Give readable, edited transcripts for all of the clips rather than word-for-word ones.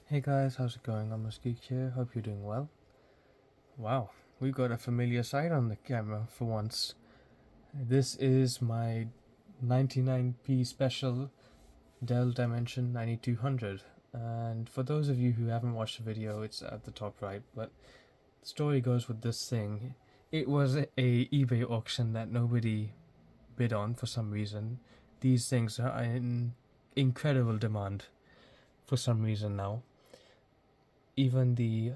Hey guys, how's it going? I'm Geek here. Hope you're doing well. Wow, we got a familiar sight on the camera for once. This is my 99p special Dell Dimension 9200. And for those of you who haven't watched the video, it's at the top right. But the story goes with this thing. It was a eBay auction that nobody bid on for some reason. These things are in incredible demand for some reason now. Even the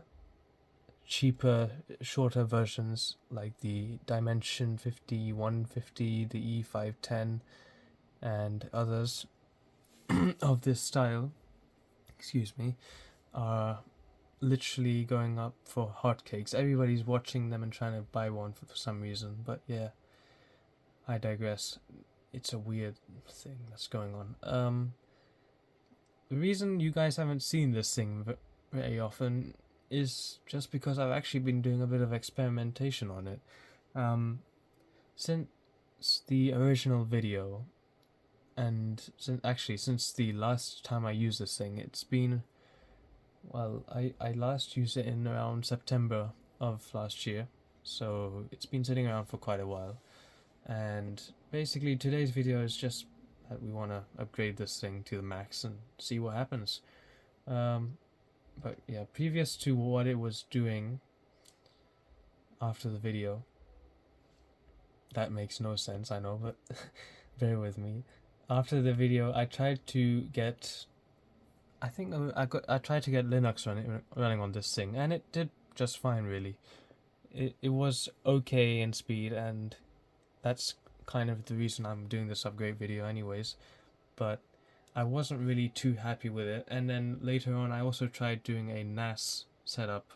cheaper, shorter versions like the Dimension 5150, the E510, and others of this style, excuse me, are literally going up for hotcakes. Everybody's watching them and trying to buy one for some reason, but yeah, I digress. It's a weird thing that's going on. The reason you guys haven't seen this thing very often is just because I've actually been doing a bit of experimentation on it. Since the original video, and since the last time I used this thing, it's been, well, I last used it in around September of last year, so it's been sitting around for quite a while. And basically today's video is just that we want to upgrade this thing to the max and see what happens. But yeah, previous to what it was doing after the video, that makes no sense, I know, but bear with me. After the video, I tried to get, I tried to get Linux running on this thing, and it did just fine, really. It was okay in speed, and that's kind of the reason I'm doing this upgrade video anyways. But I wasn't really too happy with it, and then later on I also tried doing a NAS setup,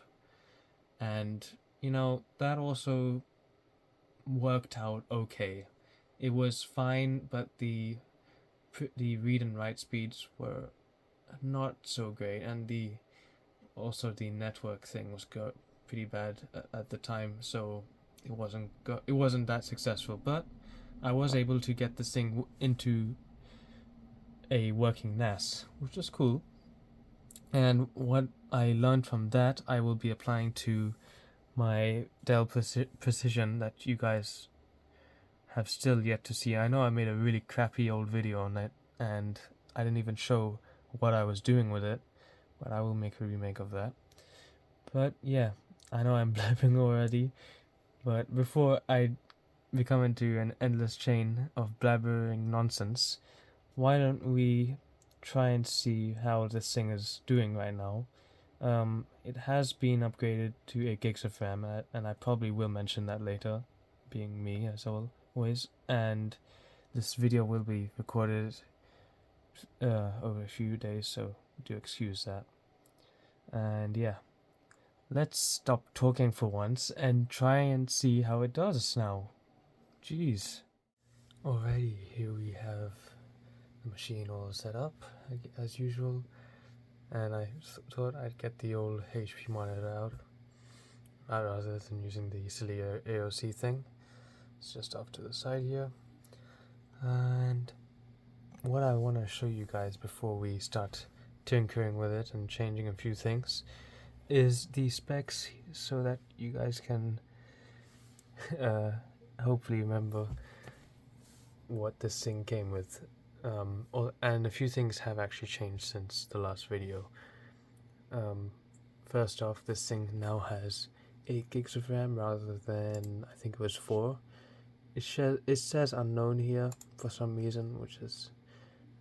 and that also worked out okay. It was fine, but the read and write speeds were not so great, and the network thing was pretty bad at the time, so it wasn't that successful. But I was able to get this thing into a working NAS, which was cool. And what I learned from that, I will be applying to my Dell Precision that you guys have still yet to see. I know I made a really crappy old video on it, and I didn't even show what I was doing with it, but I will make a remake of that. But yeah, I know I'm blabbing already, but before I become into an endless chain of blabbering nonsense, why don't we try and see how this thing is doing right now. It has been upgraded to 8 gigs of RAM, and I probably will mention that later, being me as always. And this video will be recorded over a few days, so do excuse that. And yeah, let's stop talking for once and try and see how it does now. Jeez. Alrighty, here we have the machine all set up as usual, and I thought I'd get the old HP monitor out rather than using the silly AOC thing. It's just off to the side here, and what I want to show you guys before we start tinkering with it and changing a few things is the specs, so that you guys can hopefully remember what this thing came with. And a few things have actually changed since the last video. First off, this thing now has 8 gigs of RAM rather than, I think it was 4. It says unknown here for some reason, which is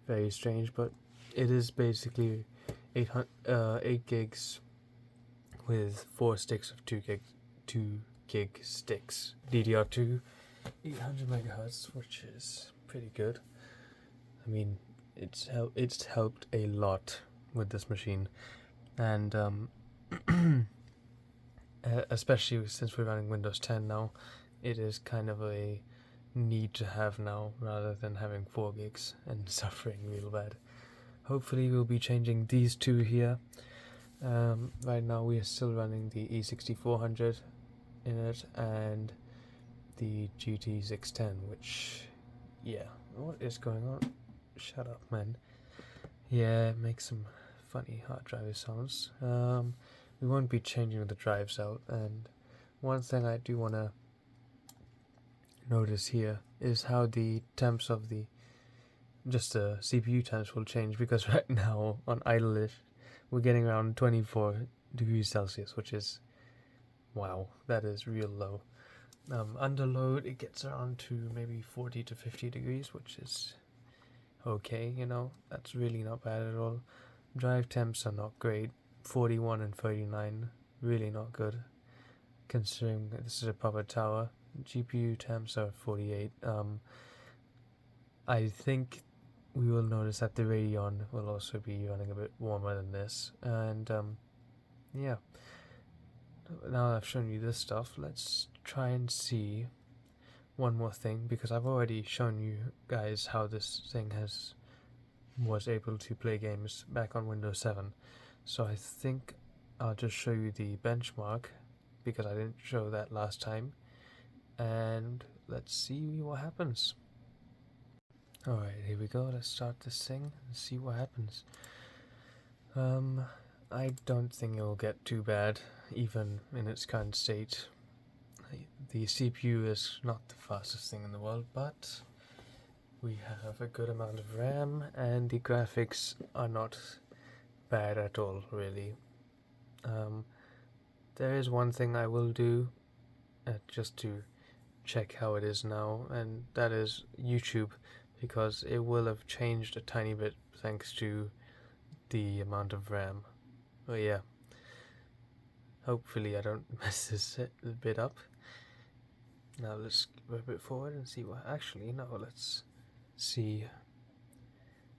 very strange, but it is basically 8 gigs with 4 sticks of 2 gig sticks. DDR2, 800 megahertz, which is pretty good. I mean, it's helped a lot with this machine, and especially since we're running Windows 10 now, it is kind of a need to have now rather than having 4 gigs and suffering real bad. Hopefully we'll be changing these two here. Right now we are still running the E6400 in it and the GT610, which, yeah, what is going on? Shut up, man. Yeah, make some funny hard drive sounds. We won't be changing the drives out, and one thing I do want to notice here is how the temps of the CPU temps will change, because right now on idle-ish we're getting around 24 degrees Celsius, which is, wow, that is real low. Under load it gets around to maybe 40 to 50 degrees, which is okay, you know, that's really not bad at all. Drive temps are not great, 41 and 39, really not good considering this is a proper tower. GPU temps are 48. I think we will notice that the Radeon will also be running a bit warmer than this, and yeah. Now that I've shown you this stuff, let's try and see one more thing, because I've already shown you guys how this thing was able to play games back on Windows 7. So I think I'll just show you the benchmark, because I didn't show that last time, and let's see what happens. Alright, here we go. Let's start this thing and see what happens. I don't think it'll get too bad, even in its current state. The CPU is not the fastest thing in the world, but we have a good amount of RAM, and the graphics are not bad at all, really. There is one thing I will do, just to check how it is now, and that is YouTube, because it will have changed a tiny bit thanks to the amount of RAM. Oh yeah. Hopefully I don't mess this bit up. Now let's go a bit forward and see what... Actually, no, let's see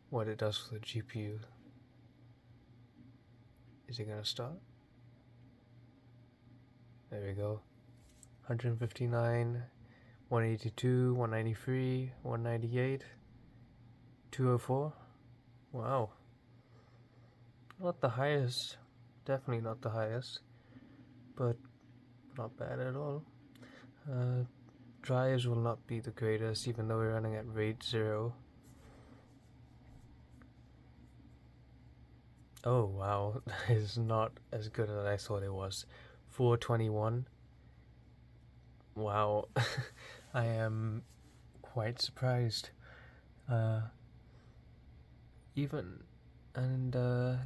what it does for the GPU. Is it gonna start? There we go. 159, 182, 193, 198, 204. Wow. Not the highest, definitely not the highest, but not bad at all. Drives will not be the greatest, even though we're running at RAID 0. Oh wow, that is not as good as I thought it was. 421. Wow, I am quite surprised.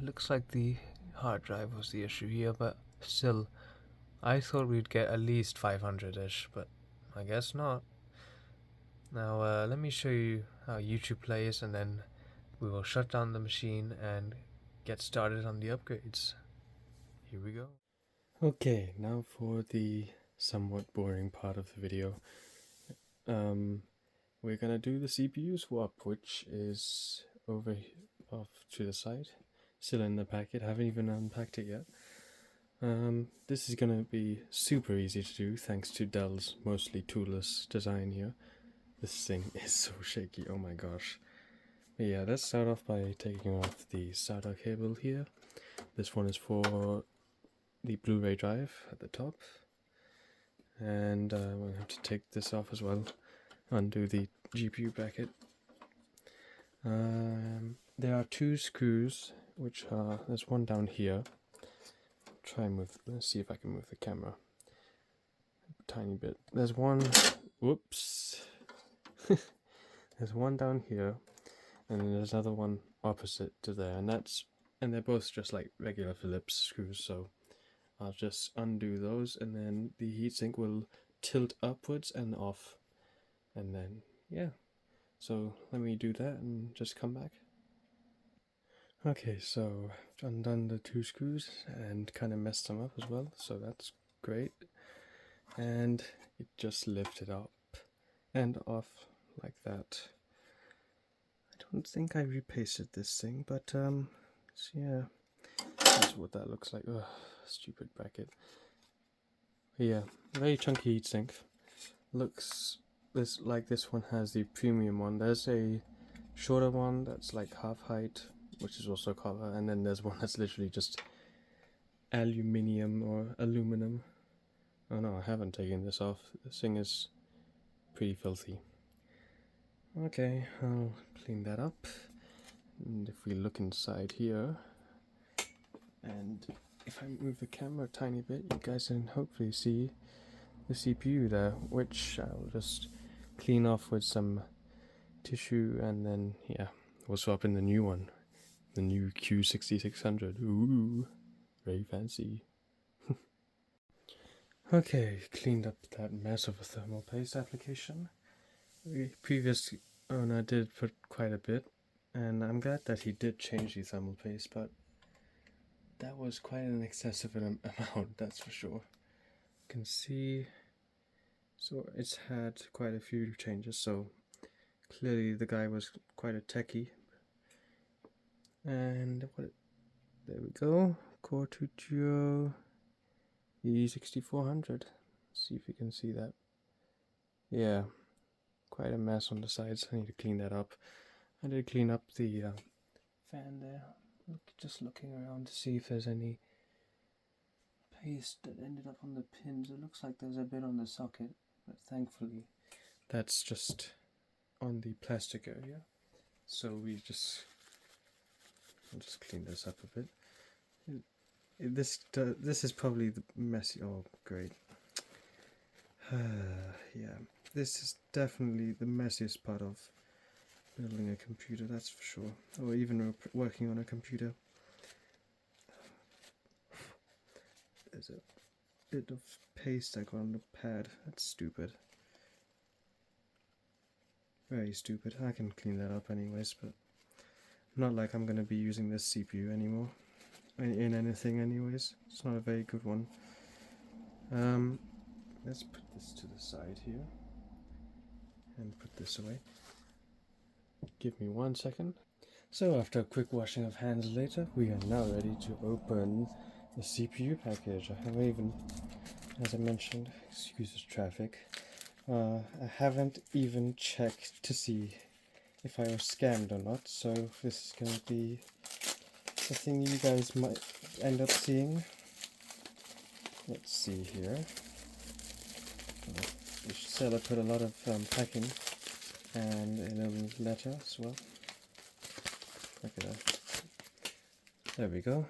Looks like the hard drive was the issue here, but still, I thought we'd get at least 500-ish, but I guess not. Now, let me show you how YouTube plays, and then we will shut down the machine and get started on the upgrades. Here we go. Okay, now for the somewhat boring part of the video. We're gonna do the CPU swap, which is off to the side, still in the packet, haven't even unpacked it yet. This is gonna be super easy to do thanks to Dell's mostly toolless design here. This thing is so shaky, oh my gosh. But yeah, let's start off by taking off the SATA cable here. This one is for the Blu-ray drive at the top, and we'll have to take this off as well, undo the GPU bracket. There are two screws, which are, there's one down here. Let's see if I can move the camera a tiny bit. There's one, whoops, there's one down here, and then there's another one opposite to there, and they're both just like regular Phillips screws, so I'll just undo those, and then the heatsink will tilt upwards and off, and then yeah. So let me do that and just come back. Okay, so I've undone the two screws and kind of messed them up as well, so that's great. And it just lifted up and off like that. I don't think I repasted this thing, but so yeah, that's what that looks like. Ugh, stupid bracket. Yeah, very chunky heatsink. Looks like this one has the premium one. There's a shorter one that's like half height, which is also copper, and then there's one that's literally just aluminium or aluminum. Oh no, I haven't taken this off. This thing is pretty filthy. Okay, I'll clean that up. And if we look inside here, And if I move the camera a tiny bit, you guys can hopefully see the CPU there, which I'll just clean off with some tissue, and then yeah, we'll swap in the new one, the new Q6600. Ooh, very fancy. Okay, cleaned up that mess of a thermal paste application. The previous owner did put quite a bit, and I'm glad that he did change the thermal paste, but that was quite an excessive amount, that's for sure. You can see, so it's had quite a few changes, so clearly the guy was quite a techie. And there we go, Core 2 Duo E6400. See if you can see that. Yeah, quite a mess on the sides. I need to clean that up. I did clean up the fan there. Just looking around to see if there's any paste that ended up on the pins. It looks like there's a bit on the socket, but thankfully that's just on the plastic area. So I'll just clean this up a bit. This is probably the messy. Oh, great. Yeah, this is definitely the messiest part of building a computer, that's for sure. Or even working on a computer. There's a bit of paste I got on the pad. That's stupid. Very stupid. I can clean that up anyways, but not like I'm going to be using this CPU anymore. In anything anyways. It's not a very good one. Let's put this to the side here. And put this away. Give me 1 second. So after a quick washing of hands later, we are now ready to open the CPU package. I haven't even, as I mentioned, excuse the traffic, I haven't even checked to see if I was scammed or not, so this is going to be the thing you guys might end up seeing. Let's see here. The seller put a lot of packing and a little letter as well. Look at that. There we go.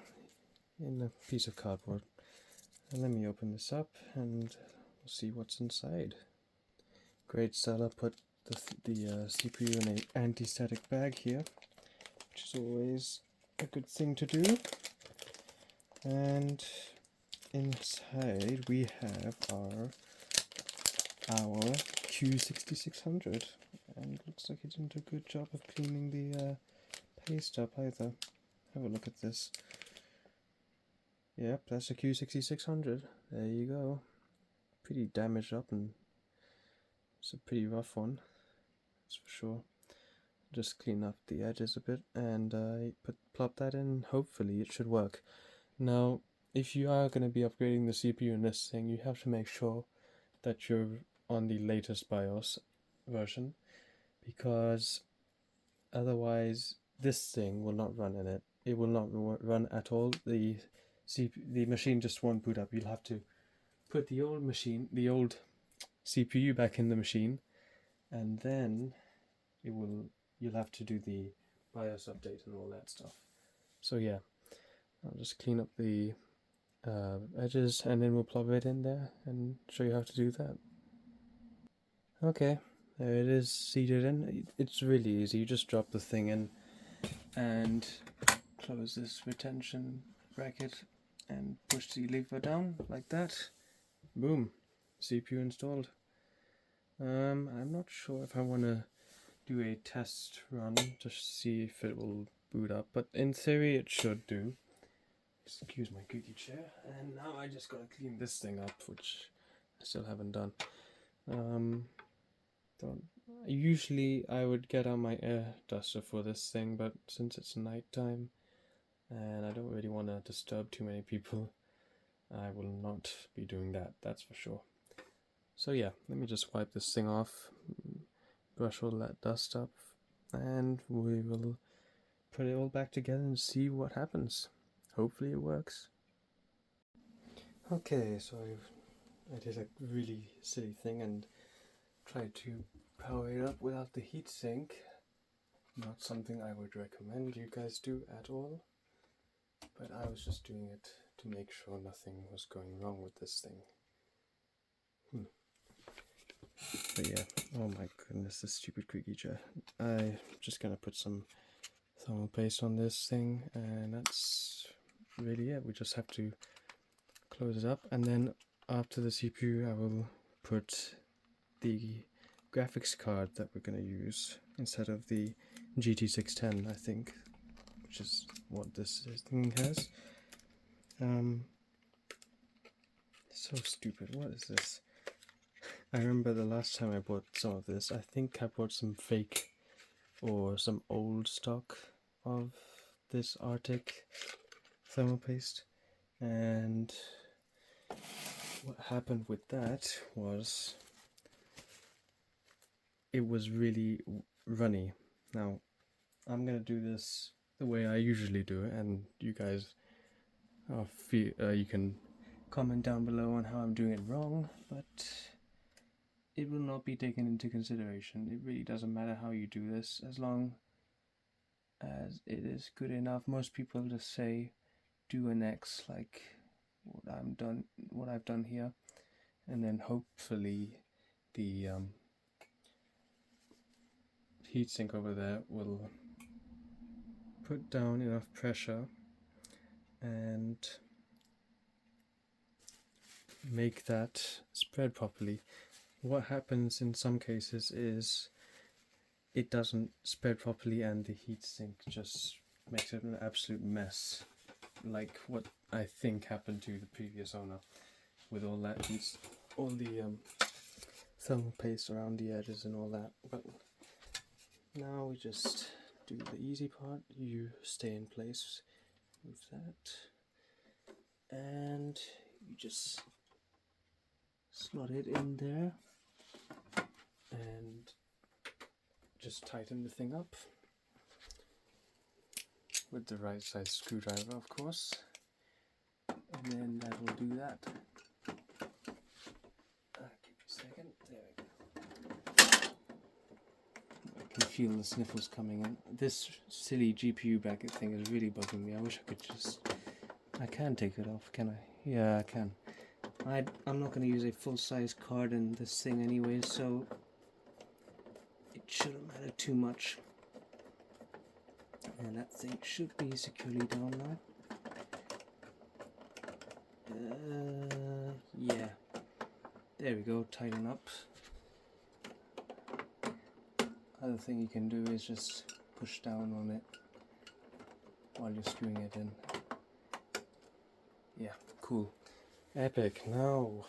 In a piece of cardboard. And let me open this up and we'll see what's inside. Great seller put the CPU in an anti-static bag here, which is always a good thing to do. And inside we have our Q6600, and it looks like it didn't do a good job of cleaning the paste up either. Have a look at this. Yep, that's a Q6600. There you go. Pretty damaged up, and it's a pretty rough one, that's for sure. Just clean up the edges a bit and plop that in. Hopefully it should work. Now, if you are going to be upgrading the CPU in this thing, you have to make sure that you're on the latest BIOS version, because otherwise this thing will not run in it. It will not run at all. The machine just won't boot up. You'll have to put the old CPU back in the machine, and then you'll have to do the BIOS update and all that stuff. So yeah, I'll just clean up the edges and then we'll plug it in there and show you how to do that. Okay, there it is seated in. It's really easy. You just drop the thing in and close this retention bracket and push the lever down like that. Boom, CPU installed. I'm not sure if I want to do a test run to see if it will boot up, but in theory it should do. Excuse my creaky chair. And now I just gotta clean this thing up, which I still haven't done. Usually I would get on my air duster for this thing, but since it's night time and I don't really want to disturb too many people, I will not be doing that, that's for sure. So yeah, let me just wipe this thing off, brush all that dust up, and we will put it all back together and see what happens. Hopefully it works. Okay, so I did a really silly thing and tried to power it up without the heatsink. Not something I would recommend you guys do at all. but I was just doing it to make sure nothing was going wrong with this thing. But yeah, oh my goodness, this stupid creaky chair. I'm just gonna put some thermal paste on this thing, and that's really it. We just have to close it up, and then after the CPU I will put the graphics card that we're going to use instead of the GT610, I think, which is what this thing has. So stupid. What is this? I remember the last time I bought some of this, I think I bought some fake or some old stock of this Arctic thermal paste, and what happened with that was it was really runny. Now I'm gonna do this the way I usually do it, and you guys you can comment down below on how I'm doing it wrong, but it will not be taken into consideration. It really doesn't matter how you do this, as long as it is good enough. Most people just say do an X, like what I've done here, and then hopefully the heatsink over there will put down enough pressure and make that spread properly. What happens in some cases is it doesn't spread properly and the heatsink just makes it an absolute mess, like what I think happened to the previous owner with all that all the thermal paste around the edges and all that. But now we just do the easy part. You stay in place with that, and you just slot it in there and just tighten the thing up with the right size screwdriver, of course, and then that will do that. Give me a second. There we go. I can feel the sniffles coming in. This silly GPU bracket thing is really bugging me. I wish I could I can take it off, can I? Yeah, I can. I'm not going to use a full-size card in this thing anyway, so it shouldn't matter too much. And that thing should be securely down now. Yeah. There we go, tighten up. Other thing you can do is just push down on it while you're screwing it in. Yeah, cool. Epic. Now,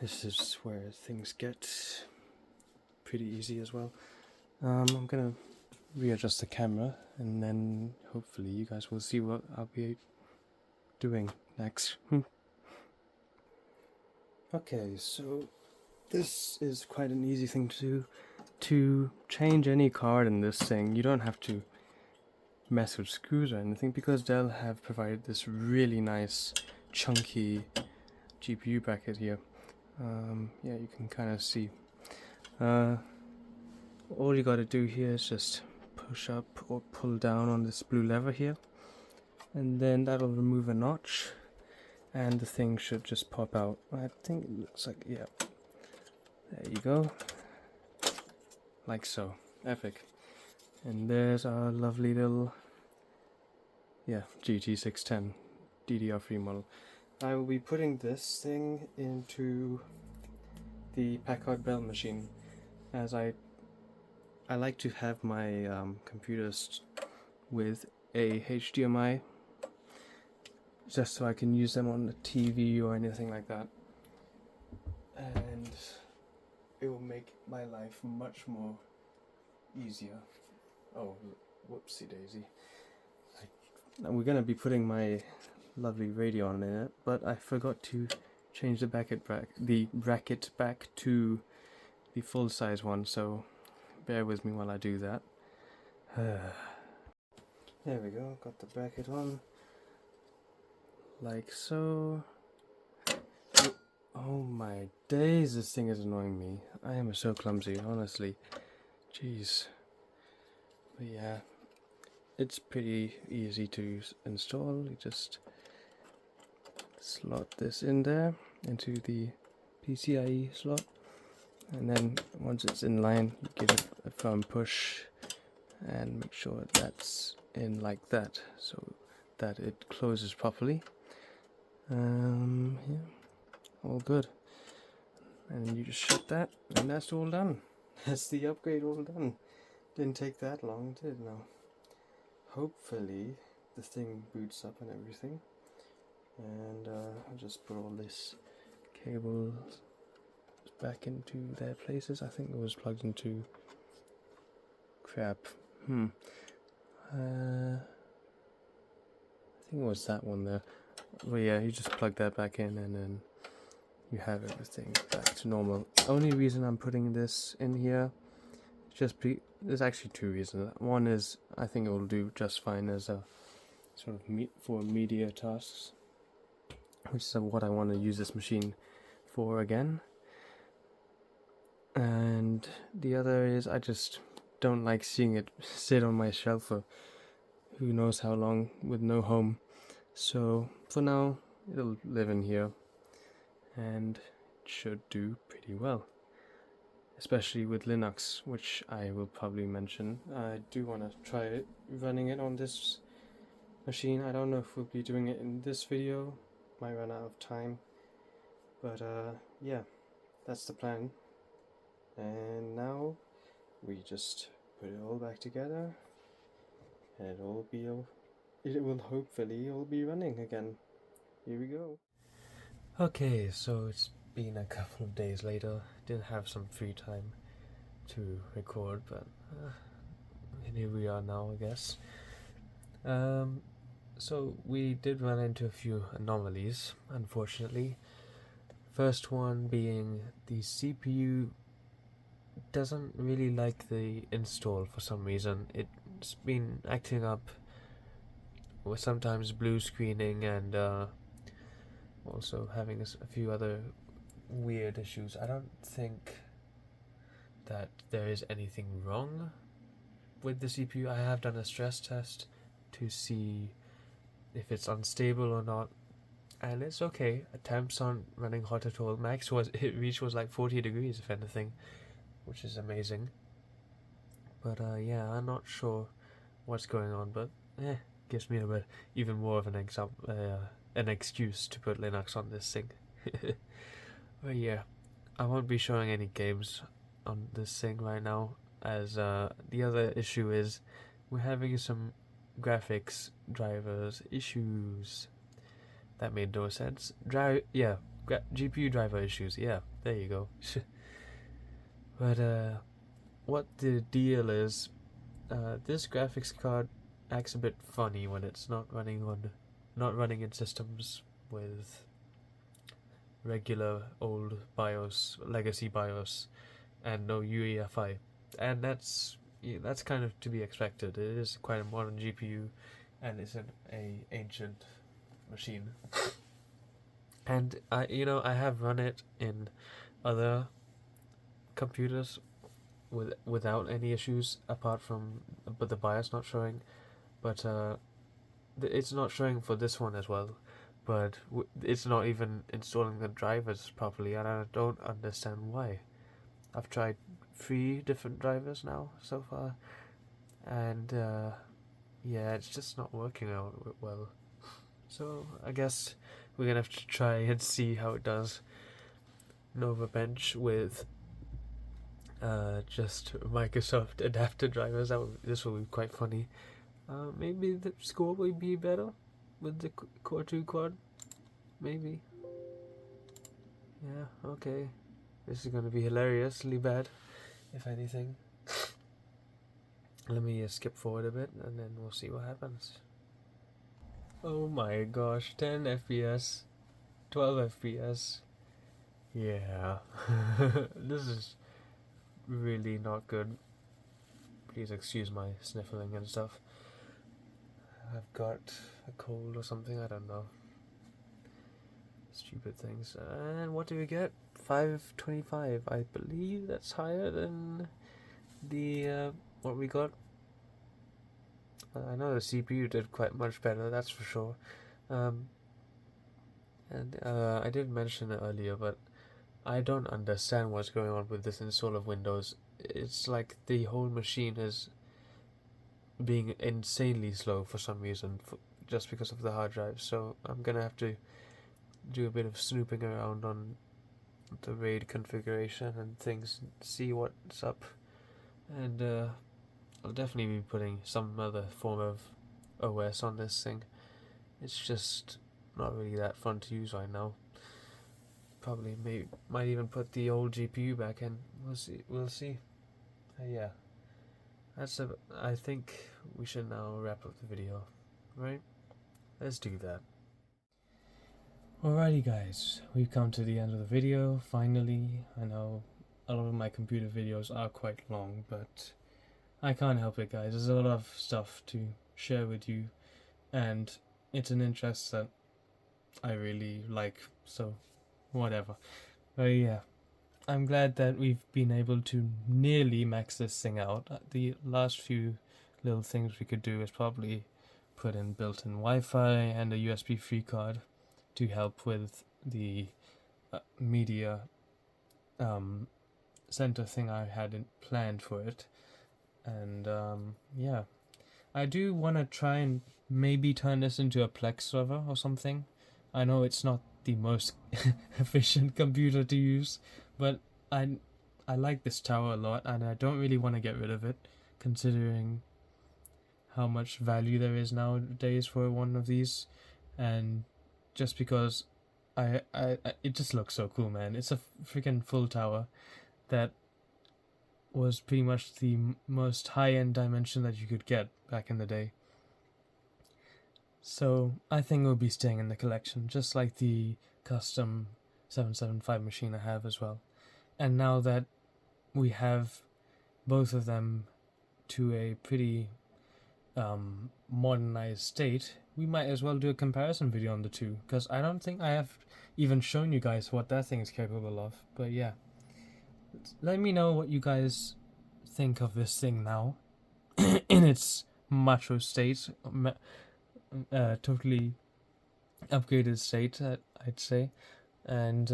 this is where things get pretty easy as well. I'm gonna readjust the camera, and then hopefully you guys will see what I'll be doing next. Okay, so this is quite an easy thing to do. To change any card in this thing, you don't have to mess with screws or anything, because Dell have provided this really nice chunky GPU bracket here. Yeah, you can kind of see. All you got to do here is just push up or pull down on this blue lever here, and then that'll remove a notch, and the thing should just pop out. I think it looks like, yeah, there you go, like so. Epic. And there's our lovely little, yeah, GT610 DDR3 model. I will be putting this thing into the Packard Bell machine, as I like to have my computers with a HDMI, just so I can use them on the TV or anything like that, and it will make my life much more easier. Oh, whoopsie daisy. We're going to be putting my lovely radeon in it, but I forgot to change the bracket back to the full size one, so bear with me while I do that. There we go, got the bracket on, like so. Oh my days, this thing is annoying me. I am so clumsy, honestly. Jeez. But yeah, it's pretty easy to install. You just slot this in there into the PCIe slot, and then once it's in line, you give it a firm push and make sure that's in like that, so that it closes properly. Yeah, all good. And you just shut that, and that's all done. That's the upgrade all done. Didn't take that long, did it? No. Hopefully the thing boots up and everything. And I'll just put all this cables back into their places. I think it was plugged into crap. I think it was that one there. Well, yeah, you just plug that back in and then you have everything back to normal. Only reason I'm putting this in here, there's actually two reasons. One is I think it will do just fine as a sort of for media tasks, which is what I want to use this machine for again. And the other is I just don't like seeing it sit on my shelf for who knows how long with no home. So for now it'll live in here and it should do pretty well, especially with Linux, which I will probably mention. I do want to try running it on this machine. I don't know if we'll be doing it in this video, might run out of time, but yeah, that's the plan. And now we just put it all back together and it will hopefully all be running again. Here we go. Okay, so it's been a couple of days later. Didn't have some free time to record, but here we are now, I guess. So we did run into a few anomalies, unfortunately. First one being the CPU doesn't really like the install for some reason. It's been acting up with sometimes blue screening and also having a few other weird issues. I don't think that there is anything wrong with the CPU. I have done a stress test to see if it's unstable or not, and it's okay. Temps aren't running hot at all. Max was like 40 degrees if anything, which is amazing. But yeah, I'm not sure what's going on, but gives me even more of an excuse to put Linux on this thing. But yeah, I won't be showing any games on this thing right now, as the other issue is we're having some graphics drivers issues. That made no sense. GPU driver issues. Yeah, there you go. But what the deal is, this graphics card acts a bit funny when it's not running in systems with regular old BIOS, legacy BIOS, and no UEFI, and that's kind of to be expected. It is quite a modern GPU, and it's an ancient machine. And I have run it in other computers without any issues, apart from the BIOS not showing, but it's not showing for this one as well. But it's not even installing the drivers properly, and I don't understand why. I've tried 3 different drivers now so far, and yeah, it's just not working out well. So I guess we're gonna have to try and see how it does. Nova Bench with just Microsoft adapter drivers. This will be quite funny. Maybe the score will be better with the Core 2 quad. Maybe. Yeah, okay. This is gonna be hilariously bad, if anything. Let me skip forward a bit and then we'll see what happens. Oh my gosh, 10 FPS, 12 FPS. Yeah, this is really not good. Please excuse my sniffling and stuff. I've got a cold or something, I don't know. Stupid things. And what do we get? 525. I believe that's higher than the what we got I know the CPU did quite much better, that's for sure. Um, I did mention it earlier, but I don't understand what's going on with this install of Windows. It's like the whole machine is being insanely slow for some reason, just because of the hard drive. So I'm gonna have to do a bit of snooping around on the RAID configuration and things, see what's up, and I'll definitely be putting some other form of OS on this thing. It's just not really that fun to use right now. Probably might even put the old GPU back in. We'll see. Yeah, I think we should now wrap up the video, right? Let's do that. Alrighty guys, we've come to the end of the video, finally. I know a lot of my computer videos are quite long, but I can't help it guys. There's a lot of stuff to share with you, and it's an interest that I really like, so whatever. But yeah, I'm glad that we've been able to nearly max this thing out. The last few little things we could do is probably put in built-in Wi-Fi and a USB-free card to help with the media center thing I had planned for it. And yeah, I do want to try and maybe turn this into a Plex server or something. I know it's not the most efficient computer to use, but I like this tower a lot, and I don't really want to get rid of it, considering how much value there is nowadays for one of these, and just because it just looks so cool, man. It's a freaking full tower that was pretty much the most high-end dimension that you could get back in the day. So I think it will be staying in the collection, just like the custom 775 machine I have as well. And now that we have both of them to a pretty modernized state, we might as well do a comparison video on the two, because I don't think I have even shown you guys what that thing is capable of. But yeah, let me know what you guys think of this thing now in its macho state, totally upgraded state, I'd say. And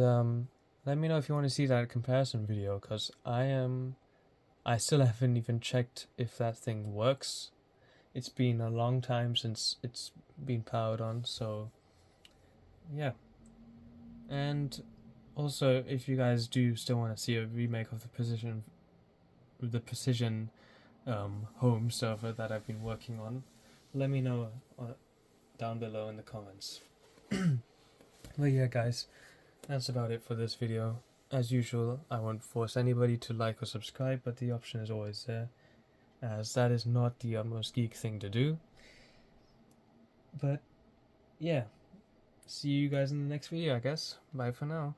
let me know if you want to see that comparison video, because I still haven't even checked if that thing works. It's been a long time since it's been powered on, so yeah. And also, if you guys do still want to see a remake of the Precision home server that I've been working on, let me know down below in the comments. But yeah guys, that's about it for this video. As usual, I won't force anybody to like or subscribe, but the option is always there, as that is not the utmost geek thing to do. But yeah, see you guys in the next video, I guess. Bye for now.